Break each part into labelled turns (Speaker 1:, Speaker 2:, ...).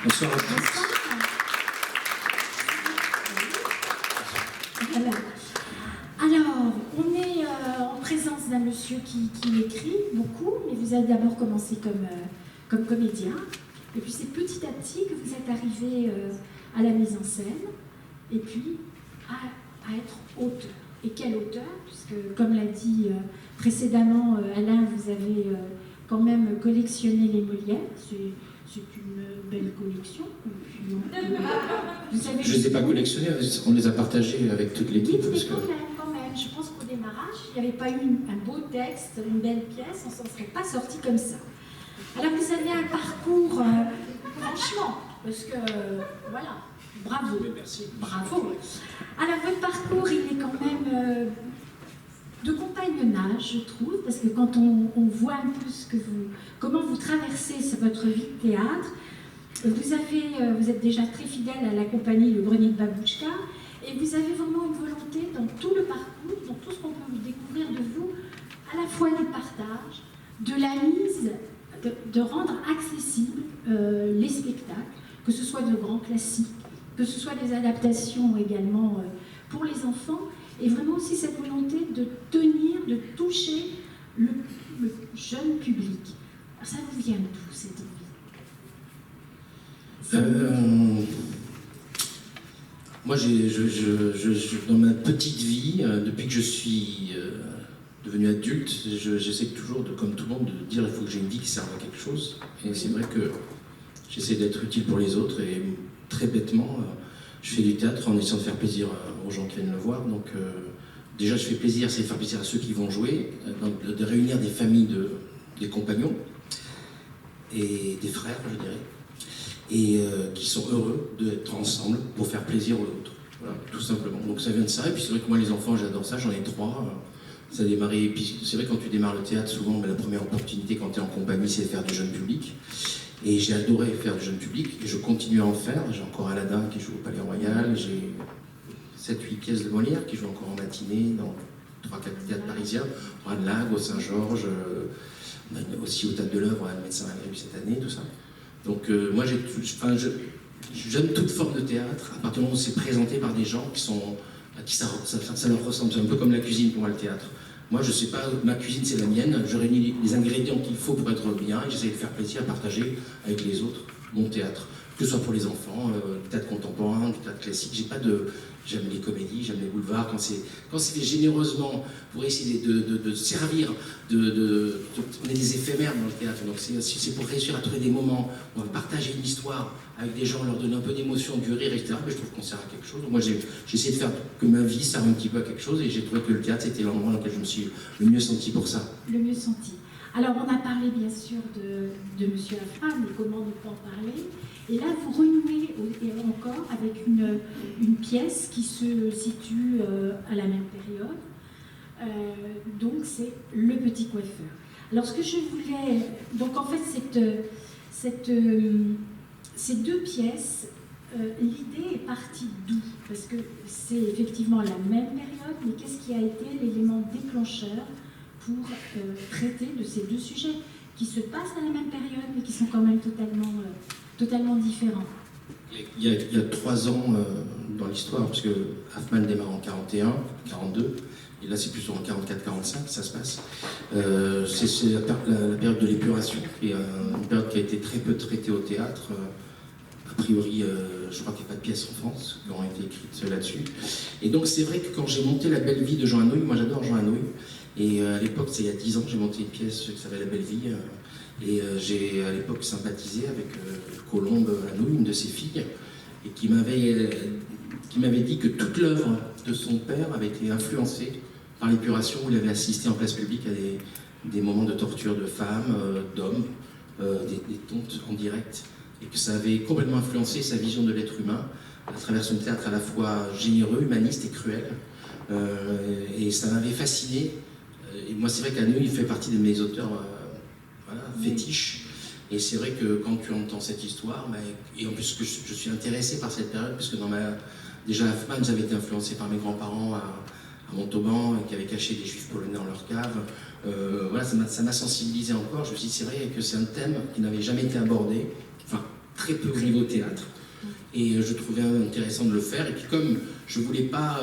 Speaker 1: Bonsoir à tous.
Speaker 2: Alors, on est en présence d'un monsieur qui écrit beaucoup, mais vous avez d'abord commencé comme comédien, et puis c'est petit à petit que vous êtes arrivé à la mise en scène, et puis à être auteur. Et quel auteur? Puisque, comme l'a dit précédemment Alain, vous avez quand même collectionné les Molières. C'est une belle collection.
Speaker 1: Vous savez, je ne les ai pas collectionnés, on les a partagés avec toute l'équipe.
Speaker 2: Oui, mais quand même, je pense qu'au démarrage, il n'y avait pas eu un beau texte, une belle pièce, on ne s'en serait pas sorti comme ça. Alors vous avez un parcours, franchement, parce que, voilà, bravo.
Speaker 1: Merci.
Speaker 2: Bravo. Alors votre parcours, il est quand même de compagnonnage, je trouve, parce que quand on voit un peu comment vous traversez votre vie de théâtre, vous êtes déjà très fidèle à la compagnie Le Grenier de Babouchka, et vous avez vraiment une volonté dans tout le parcours, dans tout ce qu'on peut découvrir de vous, à la fois du partage, de la mise, de rendre accessibles les spectacles, que ce soit de grands classiques, que ce soit des adaptations également pour les enfants, et vraiment aussi cette volonté de tenir, de toucher le jeune public. Alors ça vous vient d'où, cette envie?
Speaker 1: Moi, dans ma petite vie, depuis que je suis devenu adulte, j'essaie toujours, comme tout le monde, de dire qu'il faut que j'ai une vie qui serve à quelque chose. Et c'est vrai que j'essaie d'être utile pour les autres, et très bêtement, je fais du théâtre en essayant de faire plaisir aux gens qui viennent le voir. Donc déjà, je fais plaisir, c'est faire plaisir à ceux qui vont jouer, de réunir des familles, des compagnons et des frères, je dirais, et qui sont heureux d'être ensemble pour faire plaisir aux autres. Voilà, tout simplement. Donc ça vient de ça. Et puis c'est vrai que moi, les enfants, j'adore ça, j'en ai 3. Ça a démarré. Et puis c'est vrai, quand tu démarres le théâtre, souvent, la première opportunité quand tu es en compagnie, c'est de faire du jeune public. Et j'ai adoré faire du jeune public, et je continue à en faire. J'ai encore Aladdin qui joue au Palais Royal, j'ai 7-8 pièces de Molière qui jouent encore en matinée dans 3-4 théâtres parisiens, au Ranelagh, au Saint-Georges, aussi au Théâtre de l'Œuvre, à Médecin Malgré cette année, tout ça. Donc moi, j'aime toute forme de théâtre, à partir du moment où c'est présenté par des gens à qui ça leur ressemble. C'est un peu comme la cuisine pour moi, le théâtre. Moi, je ne sais pas, ma cuisine, c'est la mienne. Je réunis les ingrédients qu'il faut pour être bien, et j'essaie de faire plaisir, à partager avec les autres mon théâtre. Que ce soit pour les enfants, du théâtre contemporain, du théâtre classique. J'aime les comédies, j'aime les boulevards. Quand c'est fait généreusement pour essayer de servir, on est des éphémères dans le théâtre. Donc c'est pour réussir à trouver des moments où on va partager une histoire avec des gens, leur donner un peu d'émotion, du rire, etc. Mais je trouve qu'on sert à quelque chose. Donc moi, j'ai essayé de faire que ma vie serve un petit peu à quelque chose, et j'ai trouvé que le théâtre, c'était l'endroit dans lequel je me suis le mieux senti pour ça.
Speaker 2: Le mieux senti. Alors, on a parlé bien sûr de M. Afra, mais comment ne pas en parler? Et là, vous renouez encore avec une pièce qui se situe à la même période. Donc, c'est Le Petit Coiffeur. Alors, ce que je voulais... Donc, en fait, ces deux pièces, l'idée est partie d'où? Parce que c'est effectivement la même période, mais qu'est-ce qui a été l'élément déclencheur pour traiter de ces deux sujets qui se passent à la même période, mais qui sont quand même totalement différents?
Speaker 1: Il y a 3 ans dans l'histoire, parce que Hoffmann démarre en 41, 42, et là c'est plutôt en 44-45 ça se passe. C'est la période de l'épuration, qui est une période qui a été très peu traitée au théâtre. A priori, je crois qu'il n'y a pas de pièces en France qui ont été écrites là-dessus. Et donc c'est vrai que quand j'ai monté La Belle Vie de Jean Anouilh, moi j'adore Jean Anouilh, et à l'époque, c'est il y a 10 ans, j'ai monté une pièce qui s'appelle La Belle Vie, et j'ai à l'époque sympathisé avec Colombe Anouilh, une de ses filles, et qui m'avait dit que toute l'œuvre de son père avait été influencée par l'épuration, où il avait assisté en place publique à des moments de torture de femmes, d'hommes, des tontes en direct, et que ça avait complètement influencé sa vision de l'être humain à travers son théâtre à la fois généreux, humaniste et cruel. Et ça m'avait fasciné. Et moi, c'est vrai qu'Anouilh, il fait partie de mes auteurs fétiches. Et c'est vrai que quand tu entends cette histoire, et en plus que je suis intéressé par cette période, puisque déjà Hoffmann, j'avais été influencé par mes grands-parents à Montauban, qui avaient caché des juifs polonais dans leur cave. Ça m'a sensibilisé encore. Je me suis dit, c'est vrai que c'est un thème qui n'avait jamais été abordé, enfin très peu au niveau théâtre. Et je trouvais intéressant de le faire. Et puis comme je ne voulais pas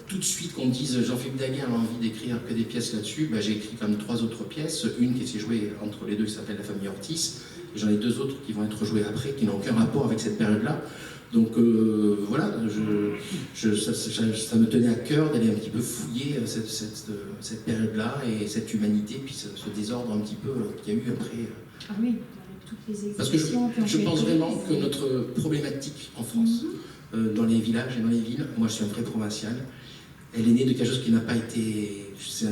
Speaker 1: tout de suite qu'on me dise Jean-Philippe Daguerre a envie d'écrire que des pièces là-dessus, j'ai écrit quand même 3 autres pièces. Une qui s'est jouée entre les deux qui s'appelle La famille Ortiz. Et j'en ai 2 autres qui vont être jouées après, qui n'ont aucun rapport avec cette période-là. Donc voilà, ça me tenait à cœur d'aller un petit peu fouiller cette période-là et cette humanité, puis ce désordre un petit peu qu'il y a eu après.
Speaker 2: Ah oui, avec toutes les
Speaker 1: parce que je pense vraiment que notre problématique en France, dans les villages et dans les villes, moi je suis un vrai provincial, elle est née de quelque chose qui n'a pas été... ça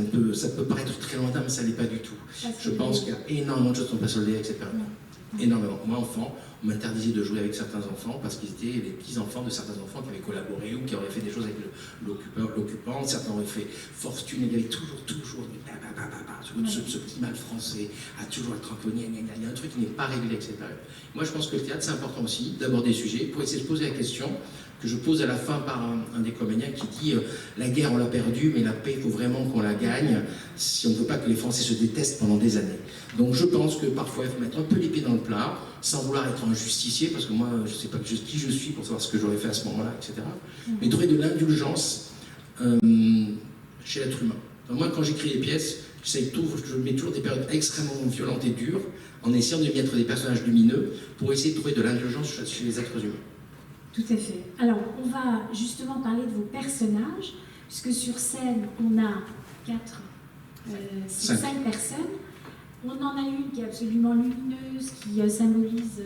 Speaker 1: peut paraître très lointain, mais ça ne l'est pas du tout. Je pense qu'il y a énormément de choses qui ne sont pas soldées avec cette période. Énormément. Moi, enfant, on m'interdisait de jouer avec certains enfants parce qu'ils étaient les petits-enfants de certains enfants qui avaient collaboré ou qui auraient fait des choses avec l'occupant. Certains auraient fait fortune, et il y avait toujours ce petit mal français à toujours être un peu gna gna gna. Il y a un truc qui n'est pas réglé avec cette période. Moi, je pense que le théâtre, c'est important aussi d'aborder des sujets pour essayer de poser la question que je pose à la fin par un des comédiens qui dit la guerre on l'a perdue, mais la paix il faut vraiment qu'on la gagne si on ne veut pas que les Français se détestent pendant des années. Donc je pense que parfois il faut mettre un peu l'épée dans le plat, sans vouloir être un justicier, parce que moi je ne sais pas qui je suis pour savoir ce que j'aurais fait à ce moment-là, etc. Mais trouver de l'indulgence chez l'être humain. Donc moi quand j'écris des pièces, je mets toujours des périodes extrêmement violentes et dures, en essayant de mettre des personnages lumineux pour essayer de trouver de l'indulgence chez les êtres humains.
Speaker 2: Tout à fait. Alors, on va justement parler de vos personnages, puisque sur scène, on a 5 personnes. On en a une qui est absolument lumineuse, qui symbolise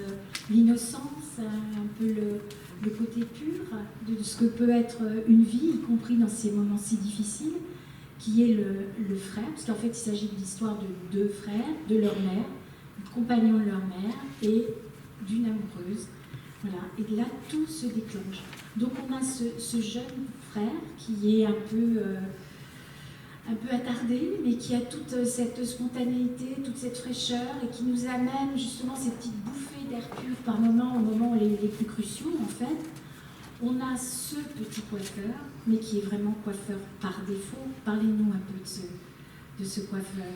Speaker 2: l'innocence, un peu le côté pur de ce que peut être une vie, y compris dans ces moments si difficiles, qui est le frère, parce qu'en fait, il s'agit de l'histoire de 2 frères, de leur mère, du compagnon de leur mère et d'une amoureuse. Voilà, et là, tout se déclenche. Donc, on a ce jeune frère qui est un peu attardé, mais qui a toute cette spontanéité, toute cette fraîcheur, et qui nous amène justement ces petites bouffées d'air pur par moments, au moment les plus cruciaux, en fait. On a ce petit coiffeur, mais qui est vraiment coiffeur par défaut. Parlez-nous un peu de ce coiffeur.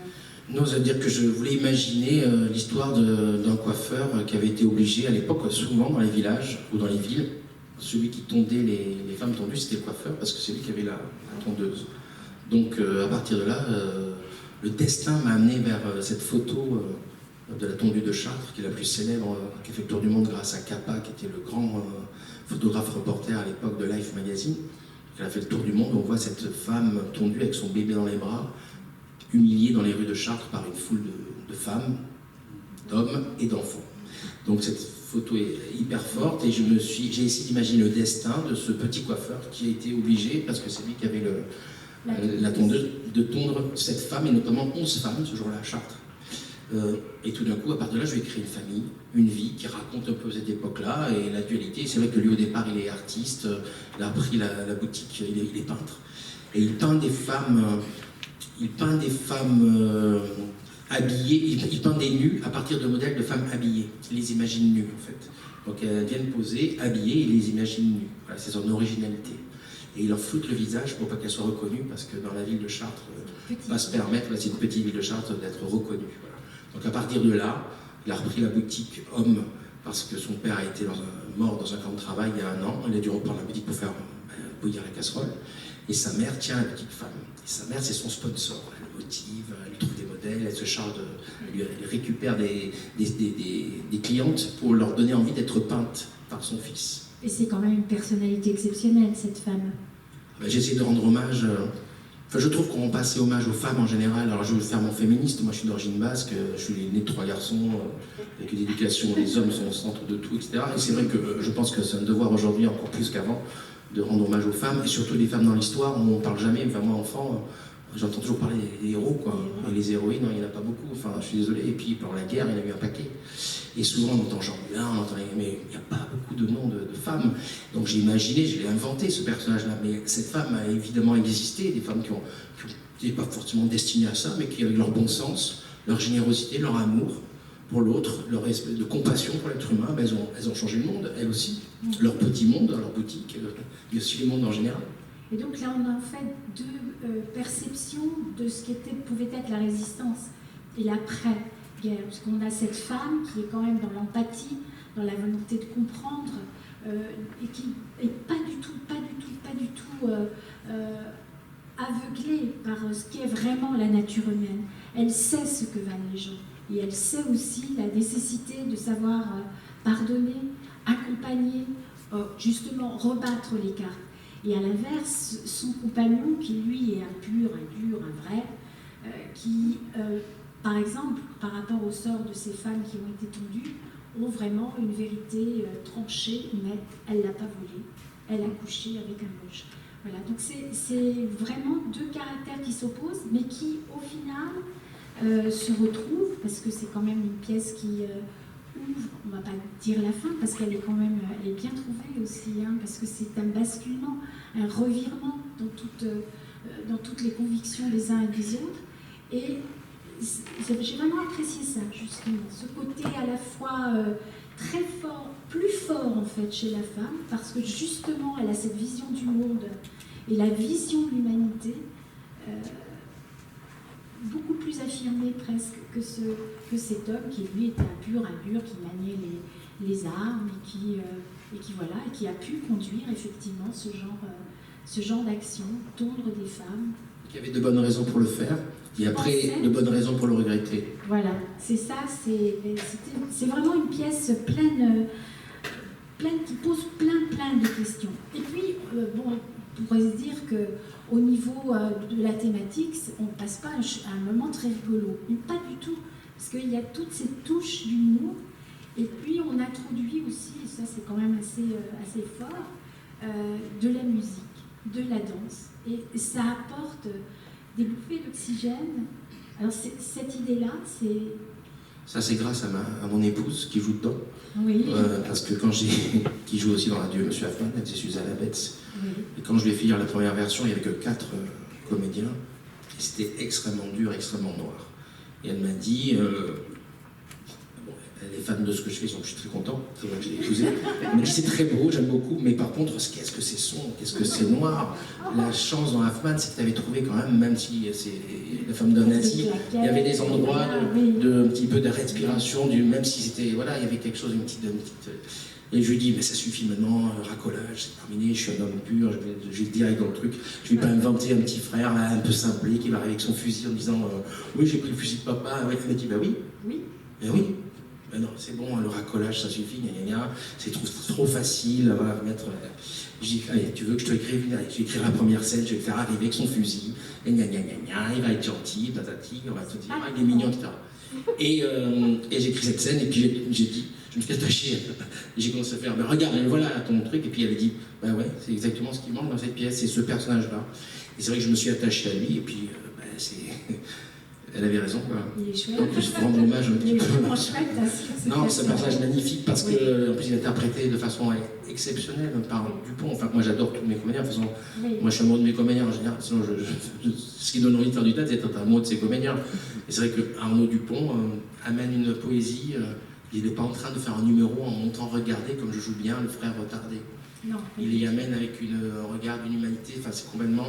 Speaker 1: Non, ça veut dire que je voulais imaginer l'histoire d'un coiffeur qui avait été obligé à l'époque, souvent dans les villages ou dans les villes, celui qui tondait les femmes tondues, c'était le coiffeur, parce que c'est lui qui avait la tondeuse. Donc à partir de là, le destin m'a amené vers cette photo de la tondue de Chartres, qui est la plus célèbre, qui a fait le tour du monde grâce à Capa, qui était le grand photographe reporter à l'époque de Life Magazine. Elle a fait le tour du monde, on voit cette femme tondue avec son bébé dans les bras, humiliée dans les rues de Chartres par une foule de femmes, d'hommes et d'enfants. Donc cette photo est hyper forte et j'ai essayé d'imaginer le destin de ce petit coiffeur qui a été obligé, parce que c'est lui qui avait la tondeuse, de tondre cette femme, et notamment 11 femmes ce jour-là à Chartres. Et tout d'un coup, à partir de là, je vais créer une famille, une vie qui raconte un peu cette époque-là et la dualité. C'est vrai que lui, au départ, il est artiste, il a repris la boutique, il est peintre. Et il peint des femmes... habillées, il peint des nus à partir de modèles de femmes habillées. Il les imagine nues, en fait. Donc elles viennent poser, habillées, et il les imagine nues. Voilà, c'est son originalité. Et il leur floute le visage pour pas qu'elles soient reconnues, parce que dans la ville de Chartres, va se permettre, c'est une petite ville de Chartres, d'être reconnue. Voilà. Donc à partir de là, il a repris la boutique homme, parce que son père a été mort dans un camp de travail il y a 1 an. Il a dû reprendre la boutique pour faire bouillir la casserole. Et sa mère tient la petite femme. Et sa mère, c'est son sponsor. Elle le motive, elle lui trouve des modèles, elle se charge elle récupère des clientes pour leur donner envie d'être peintes par son fils.
Speaker 2: Et c'est quand même une personnalité exceptionnelle, cette femme.
Speaker 1: J'essaie de rendre hommage... je trouve qu'on rend pas assez hommage aux femmes en général. Alors je veux faire mon féministe, moi je suis d'origine basque, je suis né de 3 garçons, avec une éducation, les hommes sont au centre de tout, etc. Et c'est vrai que je pense que c'est un devoir aujourd'hui, encore plus qu'avant, de rendre hommage aux femmes, et surtout les femmes dans l'histoire, on ne parle jamais, enfin moi enfant, j'entends toujours parler des héros, quoi. Et les héroïnes, il n'y en a pas beaucoup, enfin je suis désolé, et puis pendant la guerre, il y en a eu un paquet. Et souvent on entend Jean Moulin, mais il n'y a pas beaucoup de noms de femmes. Donc j'ai imaginé, je l'ai inventé ce personnage-là, mais cette femme a évidemment existé, des femmes qui n'étaient pas forcément destinées à ça, mais qui avec leur bon sens, leur générosité, leur amour pour l'autre, leur espèce de compassion pour l'être humain, elles ont changé le monde, elles aussi. Leur petit monde, leur boutique, mais aussi le monde en général.
Speaker 2: Et donc là, on a en fait 2 perceptions de ce pouvait être la résistance et l'après-guerre. Parce qu'on a cette femme qui est quand même dans l'empathie, dans la volonté de comprendre, et qui n'est pas du tout aveuglée par ce qu'est vraiment la nature humaine. Elle sait ce que valent les gens. Et elle sait aussi la nécessité de savoir pardonner, accompagner, justement rebattre les cartes. Et à l'inverse, son compagnon, qui lui est un pur, un dur, un vrai, qui, par exemple, par rapport au sort de ces femmes qui ont été tondues, ont vraiment une vérité tranchée, nette. Elle ne l'a pas volée, elle a couché avec un moche. Voilà, donc c'est vraiment deux caractères qui s'opposent, mais qui, au final, se retrouvent, parce que c'est quand même une pièce qui ouvre, on ne va pas dire la fin, parce qu'elle est quand même, elle est bien trouvée aussi, hein, parce que c'est un basculement, un revirement dans toutes les convictions des uns et des autres. Et j'ai vraiment apprécié ça, justement, ce côté à la fois très fort, plus fort en fait chez la femme, parce que justement elle a cette vision du monde et la vision de l'humanité beaucoup plus affirmée presque que cet homme qui lui était un pur, un dur, qui maniait les armes et qui a pu conduire effectivement ce genre d'action, tondre des femmes.
Speaker 1: Il y avait de bonnes raisons pour le faire, et après de bonnes raisons pour le regretter.
Speaker 2: Voilà, c'est ça, c'est vraiment une pièce pleine qui pose plein de questions. Et puis, on pourrait se dire qu'au niveau de la thématique, on ne passe pas un moment très rigolo, mais pas du tout, parce qu'il y a toutes ces touches d'humour, et puis on introduit aussi, et ça c'est quand même assez fort, de la musique, de la danse, et ça apporte des bouffées d'oxygène. Alors cette idée-là, c'est...
Speaker 1: Ça c'est grâce à mon épouse qui joue dedans.
Speaker 2: Oui.
Speaker 1: Parce que qui joue aussi dans Radio Monsieur Hoffman, elle c'est Suzanne Abetz.
Speaker 2: Oui.
Speaker 1: Et quand je lui ai fait lire la première version, il n'y avait que 4 comédiens. Et c'était extrêmement dur, extrêmement noir. Et elle m'a dit... elle est fan de ce que je fais, donc je suis très content, c'est vrai que je l'ai épousée. Elle m'a dit c'est très beau, j'aime beaucoup, mais par contre, qu'est-ce que c'est sombre, qu'est-ce que c'est noir. La chance dans Hoffman, c'est que tu avais trouvé quand même si c'est la femme d'un nazi, il y avait des endroits de un petit peu de respiration, même si c'était, voilà, il y avait quelque chose, une petite... Et je lui dis, mais ça suffit maintenant, racolage, c'est terminé, je suis un homme pur, je vais direct dans le truc. Je ne vais pas inventer un petit frère là, un peu simplé qui va arriver avec son fusil en disant oui, j'ai pris le fusil de papa. Ouais, elle m'a dit, bah oui.
Speaker 2: Oui.
Speaker 1: Ben oui. Ben non, c'est bon, le racolage, ça suffit, c'est trop facile, on va mettre... Je dis, allez, tu veux que je te écrive? Allez, je vais écrire la première scène, je vais le faire arriver avec son fusil, et il va être gentil, tatati, on va te dire, il est mignon, etc. Et j'ai écrit cette scène, et puis j'ai dit, je me suis attaché, et j'ai commencé à faire, ben regarde, voilà ton truc, et puis elle a dit, ben ouais, c'est exactement ce qui manque dans cette pièce, c'est ce personnage-là. Et c'est vrai que je me suis attaché à lui, et puis, elle avait raison, quoi.
Speaker 2: Il est chouette.
Speaker 1: Donc, je vais rendre hommage un petit peu.
Speaker 2: Non,
Speaker 1: c'est un personnage magnifique parce que, en plus, il est interprété de façon exceptionnelle par Dupont. Enfin, moi, j'adore tous mes comédiens. De toute façon, moi, je suis amoureux de mes comédiens en général. Sinon, ce qui donne envie de faire du théâtre, c'est être amoureux de ses comédiens. Et c'est vrai que Arnaud Dupont amène une poésie. Il n'est pas en train de faire un numéro en montant regarder comme je joue bien le frère retardé.
Speaker 2: Non.
Speaker 1: Il y amène avec un regard d'une humanité. Enfin, c'est complètement.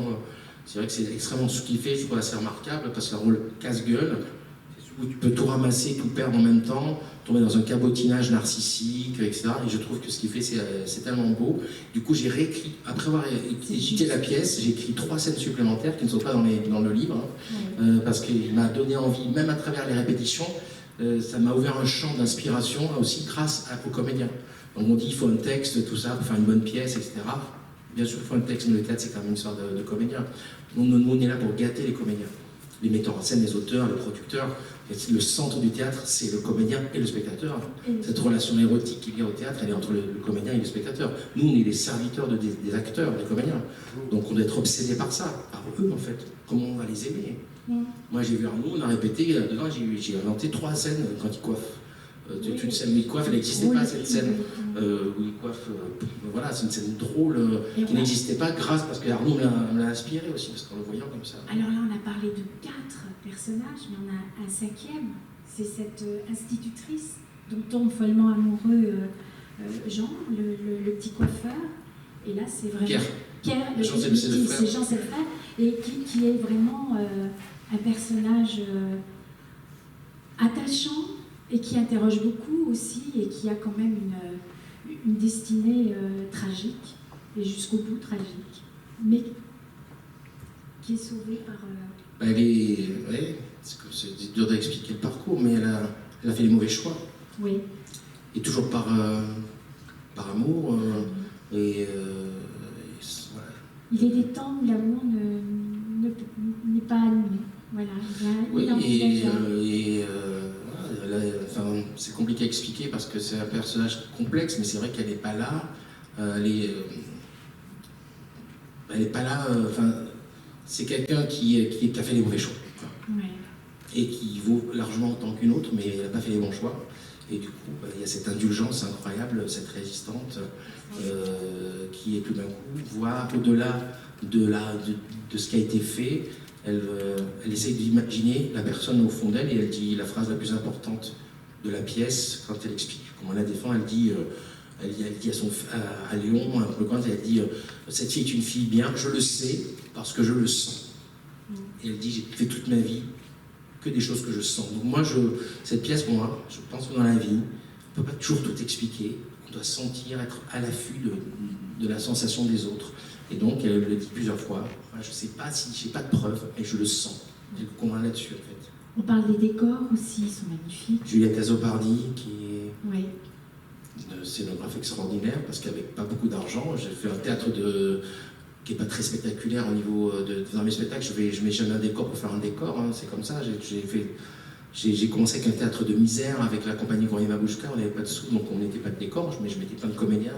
Speaker 1: C'est vrai que c'est extrêmement ce qu'il fait, je trouve assez remarquable, parce que c'est un rôle casse-gueule, où tu peux tout ramasser, tout perdre en même temps, tomber dans un cabotinage narcissique, etc. Et je trouve que ce qu'il fait, c'est tellement beau. Du coup, j'ai réécrit, après avoir édité la pièce, j'ai écrit 3 scènes supplémentaires qui ne sont pas dans le livre, parce qu'il m'a donné envie, même à travers les répétitions, ça m'a ouvert un champ d'inspiration aussi grâce aux comédiens. Donc on dit il faut un texte, tout ça, pour faire une bonne pièce, etc. Bien sûr, il faut un texte, mais le théâtre, c'est quand même une histoire de comédiens. Nous, on est là pour gâter les comédiens. Les metteurs en scène, les auteurs, les producteurs. Le centre du théâtre, c'est le comédien et le spectateur. Cette relation érotique qu'il y a au théâtre, elle est entre le comédien et le spectateur. Nous, on est les serviteurs des acteurs, des comédiens. Donc on doit être obsédé par ça, par eux, en fait. Comment on va les aimer? Moi, j'ai vu Arnaud, on a répété, dedans, j'ai inventé 3 scènes quand il coiffe. Une scène où il coiffe, elle n'existait pas, cette scène où il coiffe. Voilà, c'est une scène drôle qui n'existait pas parce que Arnaud me l'a inspiré aussi, parce qu'en le voyant comme ça.
Speaker 2: Alors là, on a parlé de 4 personnages, mais on a un 5e, c'est cette institutrice dont tombe follement amoureux Jean, le petit coiffeur. Et là, c'est vraiment... Pierre, c'est Jean, c'est le frère, et qui est vraiment un personnage attachant, et qui interroge beaucoup aussi, et qui a quand même une destinée tragique, et jusqu'au bout tragique, mais qui est sauvée par...
Speaker 1: Elle est... Ouais, c'est dur d'expliquer le parcours, mais elle a fait les mauvais choix.
Speaker 2: Oui.
Speaker 1: Et toujours par amour. Voilà.
Speaker 2: Il est des temps où l'amour n'est pas allumé. Voilà.
Speaker 1: Oui, voilà, enfin, c'est compliqué à expliquer parce que c'est un personnage complexe, mais c'est vrai qu'elle n'est pas là. Elle n'est pas là. Enfin, c'est quelqu'un qui a fait les mauvais choix.
Speaker 2: Ouais.
Speaker 1: Et qui vaut largement autant qu'une autre, mais elle n'a pas fait les bons choix. Et du coup, il y a cette indulgence incroyable, cette résistante, qui est tout d'un coup, voit au-delà de ce qui a été fait. Elle essaye d'imaginer la personne au fond d'elle, et elle dit la phrase la plus importante de la pièce, quand elle explique comment elle la défend, elle dit à Léon, elle dit cette fille est une fille bien, je le sais, parce que je le sens. Et elle dit j'ai fait toute ma vie que des choses que je sens. Donc moi, cette pièce, moi, je pense que dans la vie, on ne peut pas toujours tout expliquer. On doit sentir, être à l'affût de la sensation des autres. Et donc, elle le dit plusieurs fois. Moi, je ne sais pas si j'ai pas de preuves, mais je le sens. J'ai le convainc là-dessus, en fait.
Speaker 2: On parle des décors aussi, ils sont magnifiques.
Speaker 1: Juliette Azopardi, qui est
Speaker 2: oui.
Speaker 1: une scénographe extraordinaire, parce qu'avec pas beaucoup d'argent, j'ai fait un théâtre qui n'est pas très spectaculaire au niveau dans mes spectacles. Je mets jamais un décor pour faire un décor, hein, c'est comme ça. J'ai commencé avec un théâtre de misère avec la compagnie Grenier Babouchka, on n'avait pas de sous, donc on n'était pas de décor, mais je mettais plein de comédiens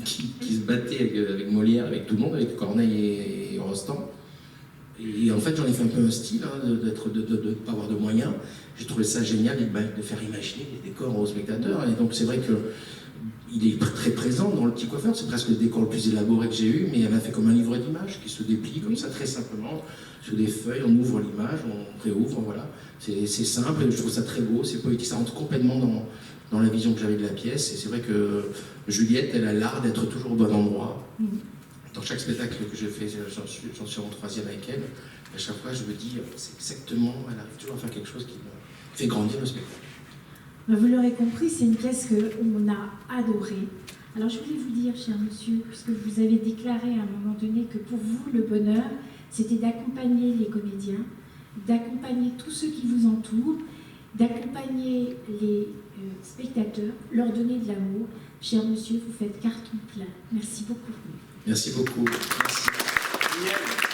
Speaker 1: qui se battaient avec Molière, avec tout le monde, avec Corneille et Rostand. Et en fait, j'en ai fait un peu un style, hein, de ne pas avoir de moyens. J'ai trouvé ça génial de faire imaginer les décors aux spectateurs. Et donc c'est vrai qu'il est très présent dans Le Petit Coiffeur, c'est presque le décor le plus élaboré que j'ai eu, mais elle a fait comme un livre d'images qui se déplie comme ça très simplement, sur des feuilles, on ouvre l'image, on réouvre, voilà. C'est simple, je trouve ça très beau, c'est poétique, ça rentre complètement dans la vision que j'avais de la pièce. Et c'est vrai que Juliette, elle a l'art d'être toujours au bon endroit. Dans chaque spectacle que je fais, j'en suis en troisième avec elle, à chaque fois je me dis, c'est exactement, elle arrive toujours à faire quelque chose qui me fait grandir le spectacle.
Speaker 2: Vous l'aurez compris, c'est une pièce qu'on a adorée. Alors je voulais vous dire, cher monsieur, puisque vous avez déclaré à un moment donné que pour vous, le bonheur, c'était d'accompagner les comédiens, d'accompagner tous ceux qui vous entourent, d'accompagner les spectateurs, leur donner de l'amour. Cher monsieur, vous faites carton plein. Merci beaucoup.
Speaker 1: Merci beaucoup. Merci.